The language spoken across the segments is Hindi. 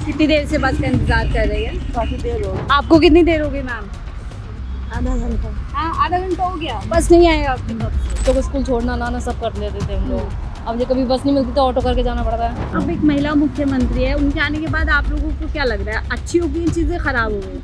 कितनी देर से बस का इंतजार कर रही है? काफी देर हो गई। आपको कितनी देर हो गई मैम? आधा घंटा। हाँ, आधा घंटा हो गया, बस नहीं आएगा आपके पास? तो स्कूल छोड़ना लाना सब कर लेते थे हम लोग। अब जो कभी बस नहीं मिलती तो ऑटो करके जाना पड़ता है। अब एक महिला मुख्यमंत्री है, उनके आने के बाद आप लोगों को क्या लग रहा है, अच्छी हो गई चीजें खराब हो गई?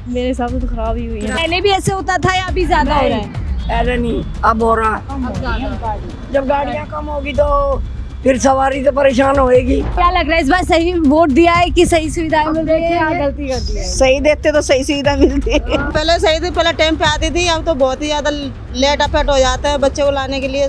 मेरे हिसाब से तो खराब ही हुई है। पहले भी ऐसे होता था या अभी ज्यादा हो रहा है? पहले नहीं, अब हो रहा है। अब ज्यादा। जब गाड़ियाँ कम होगी तो फिर सवारी तो परेशान होएगी। क्या लग रहा है इस बार सही वोट दिया है कि सही सुविधाएं मिल रही है या गलती कर दी है? सही देते तो सही सुविधा मिलती है। पहले सही थी, पहले टाइम पे आती थी, अब तो बहुत ही ज्यादा लेट अफेट हो जाता है बच्चे को लाने के लिए।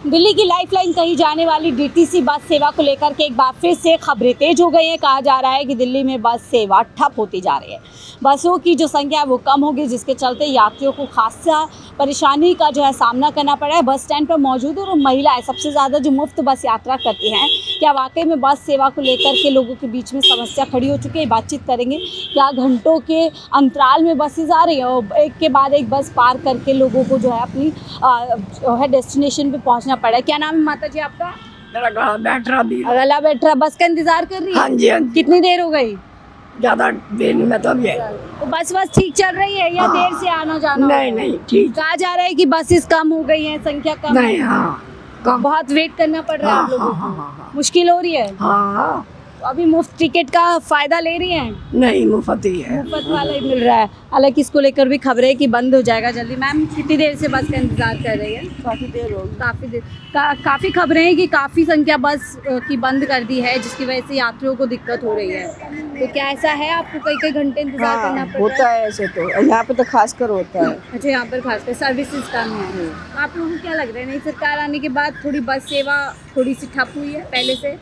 दिल्ली की लाइफलाइन कही जाने वाली डीटीसी बस सेवा को लेकर के एक बार फिर से खबरें तेज हो गई हैं। कहा जा रहा है कि दिल्ली में बस सेवा ठप होती जा रही है। बसों की जो संख्या है वो कम होगी, जिसके चलते यात्रियों को खासा परेशानी का जो है सामना करना पड़ा है। बस स्टैंड पर मौजूद और महिलाएं सबसे ज़्यादा जो मुफ्त बस यात्रा करती हैं, क्या वाकई में बस सेवा को लेकर के लोगों के बीच में समस्या खड़ी हो चुकी है? बातचीत करेंगे। क्या घंटों के अंतराल में बसेज आ रही हैं और एक के बाद एक बस पार करके लोगों को जो है अपनी जो है डेस्टिनेशन पे पहुंचना पड़ा है? क्या नाम है माता जी आपका? मेरा बैठरा भी। अगला बैठरा बस का इंतजार कर रही है? हाँ जी, हाँ जी। कितनी देर हो गई? ज्यादा देर में तो अभी है। तो बस ठीक चल रही है या देर से आना जाना? नहीं नहीं, ठीक। कहा जा रहा है कि बसेस कम हो गई हैं, संख्या कम नहीं, है। हाँ कम। बहुत वेट करना पड़ रहा है आप लोगों को, मुश्किल हो रही है। हाँ, तो अभी मुफ्त टिकट का फायदा ले रही हैं? नहीं, मुफ्त ही है। मुफ्त वाला ही मिल रहा है। हालांकि इसको लेकर भी खबरें कि बंद हो जाएगा जल्दी। मैम कितनी देर से बस का इंतजार कर रही है? काफी देर हो गई। काफ़ी देर काफ़ी खबरें हैं कि काफ़ी संख्या बस की बंद कर दी है, जिसकी वजह से यात्रियों को दिक्कत हो रही है। तो क्या ऐसा है, आपको कई कई घंटे इंतजार करना पड़ रहा है? होता है ऐसे तो, यहाँ पे तो खासकर होता है। अच्छा, यहाँ पर खासकर सर्विसेज कम है। तो आप लोगों को क्या लग रहा है, नई सरकार आने के बाद थोड़ी बस सेवा थोड़ी सी ठप हुई है पहले से?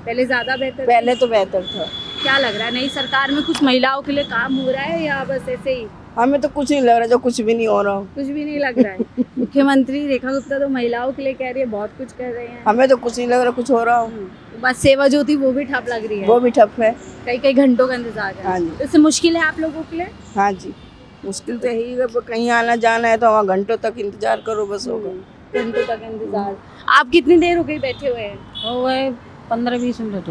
पहले ज़्यादा बेहतर? पहले तो बेहतर था। क्या लग रहा है, नई सरकार में कुछ महिलाओं के लिए काम हो रहा है या बस ऐसे ही? हमें तो कुछ नहीं लग रहा, जो कुछ भी नहीं हो रहा। कुछ भी नहीं लग रहा है। मुख्यमंत्री रेखा गुप्ता तो महिलाओं के लिए कह रही है, बहुत कुछ कर रहे हैं। हमें तो कुछ नहीं लग रहा कुछ हो रहा। बस सेवा जो थी वो भी ठप लग रही है? वो भी ठप है। कई कई घंटों का इंतजार है। हाँ जी। इससे मुश्किल है आप लोगों के लिए? हाँ जी, मुश्किल तो यही है, कहीं आना जाना है तो वहाँ घंटों तक इंतजार करो, बस होगा। घंटों तक इंतजार। आप कितनी देर हो गई बैठे हुए हैं? हो गए 15-20 मिनट।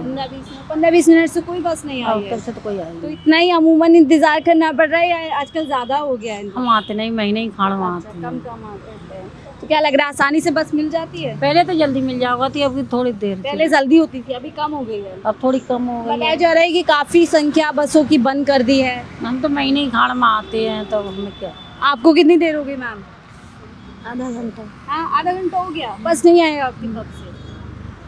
15-20 मिनट से कोई बस नहीं आई है? से तो कोई आई तो इतना ही अमूमन इंतजार करना पड़ रहा है या आजकल ज्यादा हो गया है? हम आते नहीं, महीने ही खाड़ में आते हैं। कम आते हैं। तो क्या लग रहा है, आसानी से बस मिल जाती है? पहले तो जल्दी मिल जाओगा थी, अभी थोड़ी देर पहले जल्दी होती थी, अभी कम हो गई है। अब थोड़ी कम हो गई बताया है। जा रहा है कि काफी संख्या बसों की बंद कर दी है। हम तो महीने ही खाड़ में आते हैं, तो हमें क्या। आपको कितनी देर हो गई मैम? आधा घंटा। हाँ, आधा घंटा हो गया, बस नहीं आएगा आपकी तरफ से?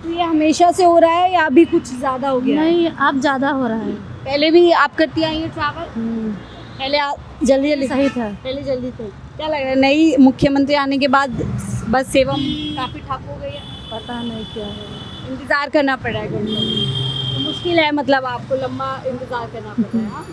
तो ये हमेशा से हो रहा है या अभी कुछ ज्यादा हो गया? नहीं, अब ज्यादा हो रहा है। पहले भी आप करती आई है ट्रैवल? पहले जल्दी जल्दी सही था। पहले जल्दी थे। क्या लग रहा है, नई मुख्यमंत्री आने के बाद बस सेवा काफी ठप हो गई है? पता नहीं क्या है, इंतजार करना पड़ रहा है घंटों। तो मुश्किल है, मतलब आपको लंबा इंतजार करना पड़ रहा है। हाँ?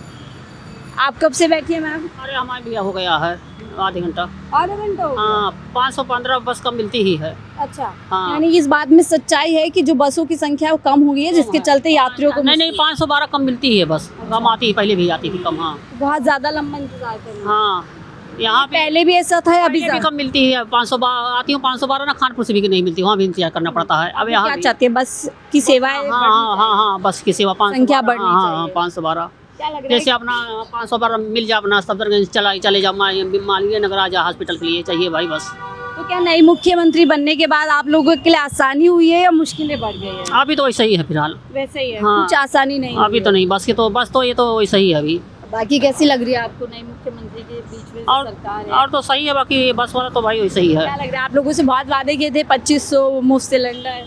आप कब से बैठी है मैम? अरे हमारे लिया हो गया है आधे घंटा। आधा घंटा हो गया? हाँ, 515 बस कम मिलती ही है। अच्छा, हाँ। यानी इस बात में सच्चाई है कि जो बसों की संख्या वो कम हो गई है, जिसके चलते यात्रियों को नहीं 512 कम मिलती है बस। कम आती है, पहले भी आती थी कम। हाँ, बहुत ज्यादा लंबा इंतजार करना। हाँ, यहाँ पे पहले भी ऐसा था, अभी भी कम मिलती है। 512 आती हूँ, 512 ना खानपुर से भी नहीं मिलती, वहाँ भी इंतजार करना पड़ता है। अब यहाँ क्या चाहते हैं, बस की सेवाएं? हाँ, बस की सेवा 512। संख्या बढ़नी हाँ, 512। क्या लग रहा है? जैसे अपना 512 मिल जाए, अपना सफदरगंज चले जाओ, मालवीय नगर आ जाए हॉस्पिटल के लिए, चाहिए भाई बस। तो क्या नई मुख्यमंत्री बनने के बाद आप लोगों के लिए आसानी हुई है या मुश्किलें बढ़ गई है? अभी तो वैसा ही है फिलहाल। वैसे ही है? हाँ। कुछ आसानी नहीं अभी तो नहीं, बस तो ये तो वैसा ही है अभी। बाकी कैसी लग रही है आपको नई मुख्यमंत्री के बीच में सरकार है? और तो सही है, बाकी बस वाला तो भाई वैसा ही है। क्या लग रहा है, आप लोगों से बहुत वादे किए थे, 2500 मुफ्त सिलेंडर,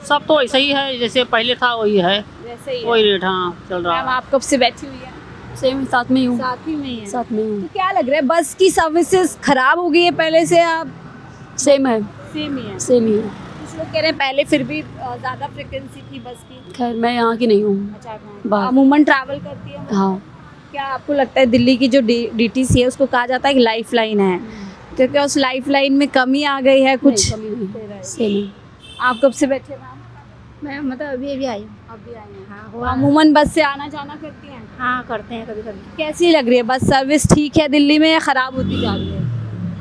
सब तो ऐसा ही है, जैसे पहले था वही है, वैसे ही वही रेट। हाँ, चल रहा मैम है। आप कब से बैठी हुई है? सेम साथ में ही हूँ। साथ ही में ही है? साथ में हूँ। तो क्या लग रहा है, बस की सर्विसेज खराब हो गई है पहले से? आप सेम है, सेम ही है? सेम ही है। कुछ लोग कह रहे हैं पहले फिर भी ज्यादा फ्रिक्वेंसी थी बस की। खैर मैं यहाँ की नहीं हूँ। अच्छा, बाहर। अमूमन ट्रैवल करती है? हाँ। क्या आपको लगता है दिल्ली की जो डीटीसी है उसको कहा जाता है कि लाइफ लाइन है, क्योंकि उस लाइफ लाइन में कमी आ गई है कुछ? सेम। आप कब से बैठे मैम? मैं मतलब अभी आई हूँ। अभी आई हैं? हाँ। अमूमन बस से आना जाना करती हैं? हाँ, करते हैं कभी कभी। कैसी लग रही है बस सर्विस? ठीक है दिल्ली में या खराब होती जा रही है?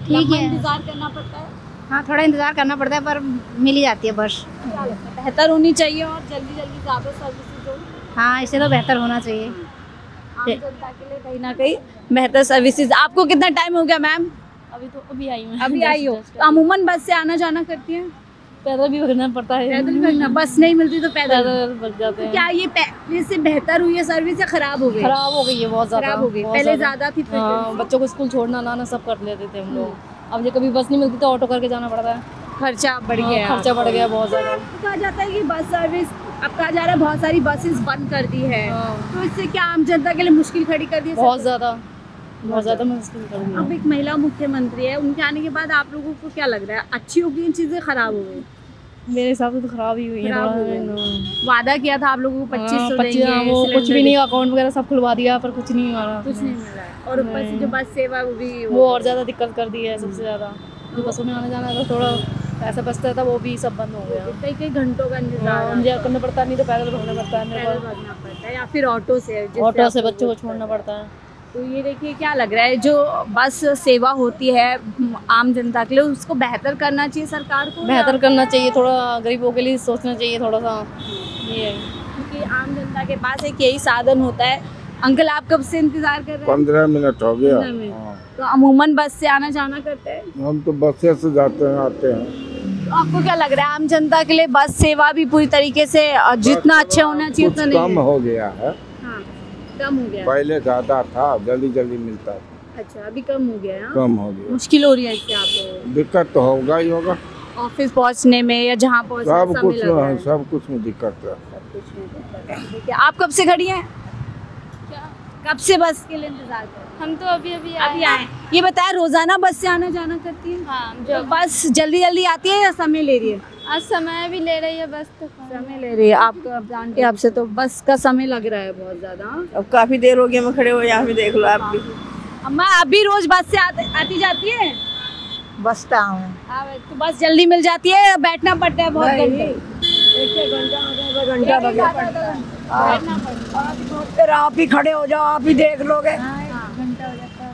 ठीक है। इंतजार करना पड़ता है? हाँ, थोड़ा इंतजार करना पड़ता है पर मिल ही जाती है बस। क्या लगता है बेहतर होनी चाहिए और जल्दी जल्दी ज़्यादा सर्विसेज हो? हाँ, इससे तो बेहतर होना चाहिए। आम जनता के लिए कहीं ना कहीं बेहतर सर्विसेज। आपको कितना टाइम हो गया मैम? अभी आई मैं। अभी आई हो तो अमूमन बस से आना जाना करती हैं? पैदल भी भगना पड़ता है। पैदल भगना, बस नहीं मिलती तो पैदल। पैदल भग जाते हैं। क्या ये पहले से बेहतर हुई है सर्विस या खराब हो गई? खराब हो गई है बहुत ज्यादा। खराब हो गई, बहुत पहले ज्यादा थी फिर हाँ, बच्चों को स्कूल छोड़ना लाना सब कर लेते थे हम लोग। अब ये कभी बस नहीं मिलती तो ऑटो करके जाना पड़ता है। खर्चा बढ़ गया। खर्चा बढ़ गया बहुत ज्यादा। तो कहा जाता है कि बस सर्विस अब कहा जा रहा है बहुत सारी बसेस बंद कर दी है, तो इससे क्या आम जनता के लिए मुश्किल खड़ी कर दी है? बहुत ज्यादा मुश्किल कर दी है। अब एक महिला मुख्यमंत्री है, उनके आने के बाद आप लोगों को क्या लग रहा है, अच्छी हो गई इन चीजें खराब हो गई? मेरे हिसाब से तो खराब ही हुई है। खराब हो गई। वादा किया था आप लोगों को 2500 देंगे, वो कुछ भी नहीं, अकाउंट वगैरह सब खुलवा दिया पर कुछ नहीं हुआ। कुछ नहीं मिला है। और ऊपर से जो बस सेवा वो भी वो और ज्यादा दिक्कत कर दी है सबसे ज्यादा। जो बसों में आने जाना तो थोड़ा पैसा बचता था वो भी सब बंद हो गया। कई कई घंटों का इंतजार मुझे करना पड़ता नहीं तो पैदल भागना पड़ता है मेरे पैदल भागना पड़ता है या फिर ऑटो से, जिससे ऑटो से आपको- बच्चों को छोड़ना पड़ता है। तो ये देखिए क्या लग रहा है, जो बस सेवा होती है आम जनता के लिए उसको बेहतर करना चाहिए सरकार को? बेहतर करना चाहिए, थोड़ा गरीबों के लिए सोचना चाहिए थोड़ा सा ये। क्योंकि आम जनता के पास एक यही साधन होता है। अंकल आप कब से इंतजार कर रहे हैं? 15 मिनट हो गया। 15 मिनट। तो अमूमन बस से आना जाना करते हैं? हम तो बस से जाते हैं आते हैं। तो आपको क्या लग रहा है आम जनता के लिए बस सेवा भी पूरी तरीके से जितना अच्छा होना चाहिए उतना कुछ नहीं कम है? हो गया है, हाँ, कम हो गया। पहले ज्यादा था, जल्दी जल्दी मिलता था, अच्छा अभी कम हो गया है, हाँ? कम हो गया। मुश्किल हो रही है इससे आपको? दिक्कत तो होगा ही होगा, ऑफिस पहुंचने में या जहाँ पहुंचने सब में कुछ समय लग रहा है। सब कुछ में दिक्कत है। ठीक है, आप कब से खड़ी हैं? कब से बस के लिए इंतजार कर रहे हैं? हम तो अभी अभी आए। ये बताया रोजाना बस से आना जाना करती है? हाँ, तो बस जल्दी जल्दी आती है या समय ले रही है? आज समय भी ले रही है बस तो समय ले रही है। आपको अब जानते हैं आपसे तो बस का समय लग रहा है बहुत ज्यादा। अब काफी देर हो गई मैं खड़े हो, यहाँ भी देख लो आप भी। अम्मा अभी रोज बस से आती जाती है? बसता हूँ। तो बस जल्दी मिल जाती है या बैठना पड़ता है बहुत घंटे? घंटा लगे फिर आप ही खड़े हो जाओ, आप ही देख लोगे। घंटा हो जाता है।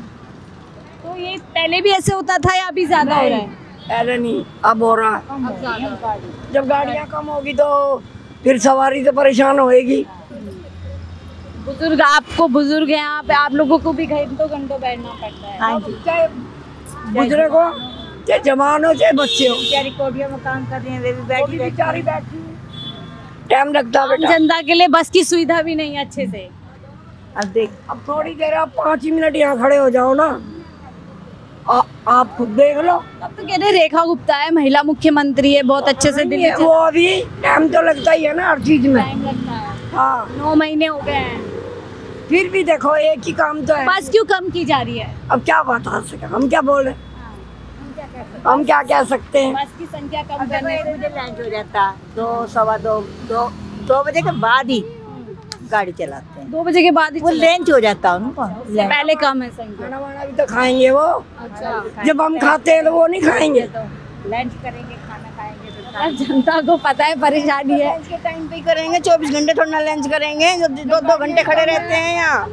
तो ये पहले भी ऐसे होता था या अभी ज्यादा हो रहा है? पहले नहीं, अब हो रहा है। अब ज्यादा। जब गाड़ियाँ कम होगी तो फिर सवारी से परेशान होएगी। बुजुर्ग आपको बुजुर्ग हैं आप लोगों को भी घंटों घंटों बैठना पड़ता है। हाँ जी, चाहे बुजुर्ग हो चाहे जवान हो चाहे बच्चे हो, क्या रिकॉर्डिया में काम कर रही हैं, वे भी वो भी बेचारी बैठी टाइम लगता है आम बेटा। जनता के लिए बस की सुविधा भी नहीं है अच्छे से। अब देख, अब थोड़ी देर आप 5 ही मिनट यहाँ खड़े हो जाओ ना, आप खुद देख लो। अब तो कह रहे रेखा गुप्ता है, महिला मुख्यमंत्री है, बहुत अच्छे से दिल्ली वो अभी टाइम तो लगता ही है ना हर चीज में। टाइम लगता है। हाँ, 9 महीने हो गए हैं। फिर भी देखो एक ही काम तो है। बस क्यों कम की जा रही है? अब क्या बता सके, हम क्या बोले, हम क्या कह सकते हैं। बस की संख्या कम करने से लंच हो जाता, 2 सवा 2 बजे के बाद ही गाड़ी चलाते हैं। 2 बजे के बाद ही वो लंच हो जाता है उनको। पहले कम है संख्या। खाना वाना भी तो खाएंगे वो, अच्छा जब हम खाते हैं तो वो नहीं खाएंगे। लंच करेंगे, खाना खाएंगे तो जनता को पता है परेशानी है। लंच के टाइम पे ही करेंगे, 24 घंटे थोड़ा ना लंच करेंगे, 2 घंटे खड़े रहते हैं यहाँ।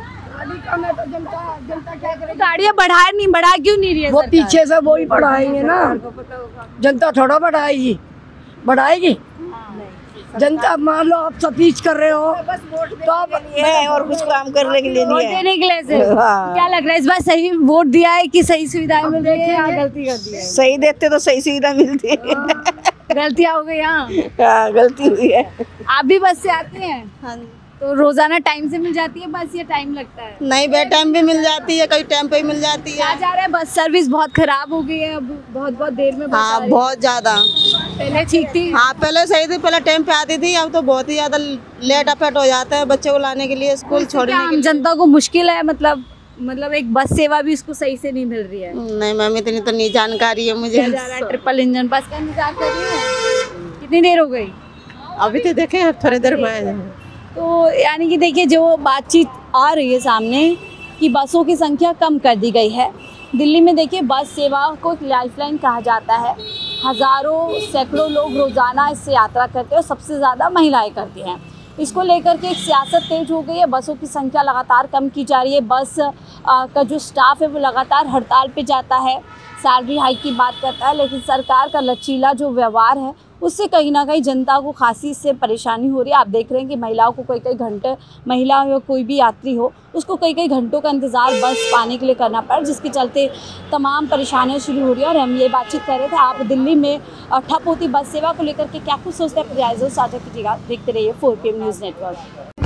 गाड़ियाँ बढ़ा क्यों नहीं रही है वो सरकार? पीछे से वो ही बढ़ाएंगे ना, जनता थोड़ा बढ़ाएगी, बढ़ाएगी जनता। मान लो आप स्पीच कर रहे हो तो आप है और कुछ काम करने के लिए वोट नहीं है। देने के लिए से हाँ। क्या लग रहा है इस बार सही वोट दिया है कि सही सुविधाएं मिल रही है या गलती कर दी है? सही देते तो सही सुविधा मिलती है। गलतियां हो गई यहाँ। हाँ, गलती हुई है। आप भी बस से आते हैं? हाँ। तो रोजाना टाइम से मिल जाती है बस या टाइम लगता है? नहीं बे, टाइम भी मिल जाती है, कई टाइम पे ही मिल जाती कहा जा रहा है बस सर्विस बहुत खराब हो गई है, अब बहुत देर में बस आ हाँ, रही है। बहुत ज्यादा। पहले ठीक थी। हाँ, पहले सही थी, पहले टाइम पे आती थी, अब तो बहुत ही ज्यादा लेट अपेट हो जाता है बच्चे को लाने के लिए, स्कूल छोड़ने क्या के आम लिए। जनता को मुश्किल है, मतलब एक बस सेवा भी उसको सही से नहीं मिल रही है? नहीं मैम, इतनी तो नहीं जानकारी है मुझे। क्या जा रहा है ट्रिपल इंजन बस का इंतजार कर रही है? कितनी देर हो गई? अभी तो देखे, अब थोड़ी देर में। तो यानी कि देखिए जो बातचीत आ रही है सामने कि बसों की संख्या कम कर दी गई है। दिल्ली में देखिए बस सेवा को एक लाइफलाइन कहा जाता है। हज़ारों सैकड़ों लोग रोज़ाना इससे यात्रा करते हैं और सबसे ज़्यादा महिलाएं करती हैं। इसको लेकर के एक सियासत तेज हो गई है। बसों की संख्या लगातार कम की जा रही है। बस का जो स्टाफ है वो लगातार हड़ताल पे जाता है, सैलरी हाइक की बात करता है, लेकिन सरकार का लचीला जो व्यवहार है उससे कहीं ना कहीं जनता को खासी इससे परेशानी हो रही है। आप देख रहे हैं कि महिलाओं को कई घंटे, महिला या कोई भी यात्री हो उसको कई घंटों का इंतज़ार बस पाने के लिए करना पड़ा, जिसके चलते तमाम परेशानियां शुरू हो रही है। और हम ये बातचीत कर रहे थे, आप दिल्ली में ठप होती बस सेवा को लेकर के क्या कुछ सोचते हैं, अपने राय साझा कीजिएगा। देखते रहिए 4PM न्यूज़ नेटवर्क।